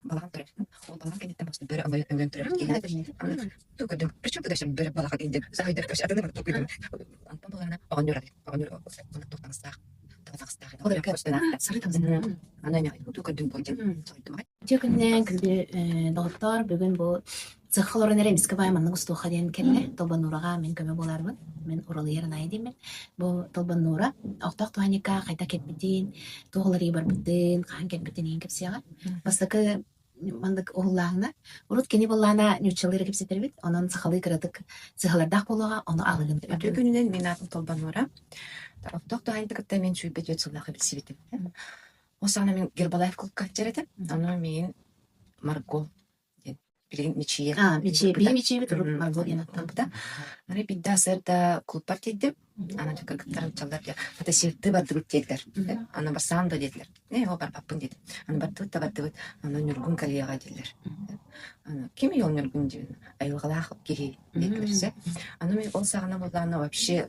балаган төрөв. Ол балаган кенеттен басты бері ыңгайын төрөв. Ту көдім. Причем ты дәшем бері балаға дейінде. Сағайдар көш атыны бар ту көдім. Антон балағына оған өрады. Оған өрады. Оны тоқтаңыстақ. Тоқтаңыстақ. Ол өрөке өстен ақтар. Сары тамзын. Ана емеғай. Ту көдім бойден. Текіннен күлбі доғыттар бүгін бұл цехлорын әреміскі байманның ұстуға дейін келі. Толбан Нураға мен көмі болармын. Мен оралы ерін айдеймін. Бұл Толбан Нура оқтақ туғаника қайта кетбеден, туғылары бар бітін, қаған кетбеден ең кепсияға. Бастықы мандык оғылағына. Урут кені болағына нүтчелері кепсетер бет. Онын сақалы кіратық цехлардақ болуға, оны алығын. Күнінен мен атын Толбан Нура. Оқтақ туғанды кітті мен шүйбет өт сұллақы білсебетім. Осағына мен Гербалаев клубқа жереді. Оны мен Марго билеген мечие. Мечие. Бей мечие бет ұрып Марго ден аттамды. Аны бидда сырда клубпар тейдім. Ана жаққа кіттарым чалдар. Ата серті барды бұт деділер. Ана барсам да деділер. О бар паппын деді. Ана барды да барды бұт. Ана нүргін коллега деділер. Кем ел нүргін деділер? Айылғалақ кеге деділерсе. Ана мен ол сағына болдағына вообще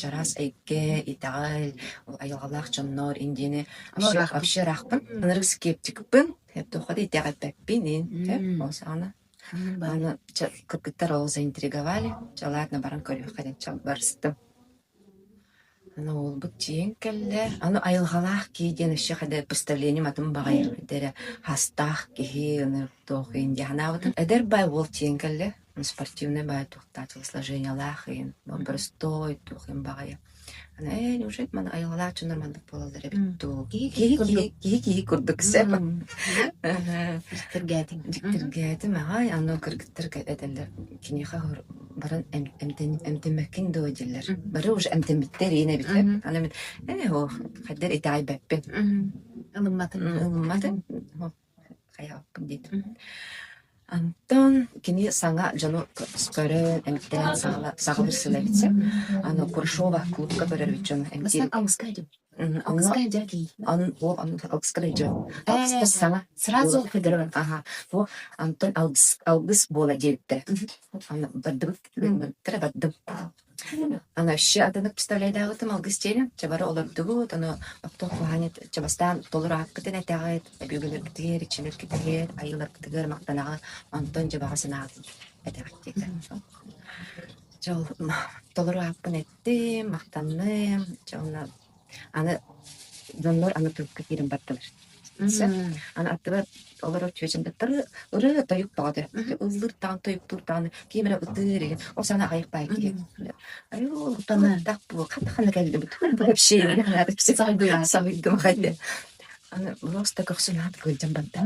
жарас әйке, итағал, айылғалақ жоннор, индені. Вообще рақпын. Анырық скептикпін. Тоқады итағал бәппен. Ол сағына. Аны кыргыттар ол заинтриговали. Жалатна баран көріп қаден чал барыстым. Аны ол бұт тиен кәлі. Аны айылғалақ кейден үші қады представлением атым бағайыр. Әдері хастақ кейі, аны тоқы инде ханавытын. Әдер бай ол тиен кәлі. Спортивный бай туқта телосложение лахын. Простой тухын бағайыр. Неужели мана айылғалақ чын нормалдық болалдар әбітту. Кейі күрдік сәп. Диктергәтім ағай, аны кіргіттір әділер. Кенеға барын әмтемәкін дөу әділер. Бары уже әмтеметтер ейін әбіттер. Аны мен, қаддар итағай бәппен. Ұлымматын. Қаяқпын дейді. Антон, кені саңа жану скөрін, әмттен саңа бірсілі бітсе. Аны Куршова клубқа көрер бит жоны. Бастан алғысқа әдім. Алғысқа әдім. Алғысқа әдім. Алғысқа саңа. Сразу федерал. Антон алғыс бола дегітті. Бардым. Ана үші адынық представляйда ғытым алғыс дейін. Чабары оларды ғыт, аны ақтоқ бұғанет, чабастан толыр аққытын әтәғыт, әбеугілер кітігер, ичілер кітігер, айылар кітігер, мақтанағы Антон жабағасын ағытын әтәғыт дейді. Жол толыр ақпын әтті, мақтанным, жолына аны жонлар аны түріккі керім баттылыр. Аны аттыбар олар өтчөжімді ұры тойып бағады. Ұлыр тағын тойып тұртағын кеймері ұтыр еген. Ол сана ғайық бай кеген. Ол тақ бұл қатықаны кәлді бұт. Бұл өпшейін. Сағыдым ғайды. Аны просто көксін аты көлден бадды.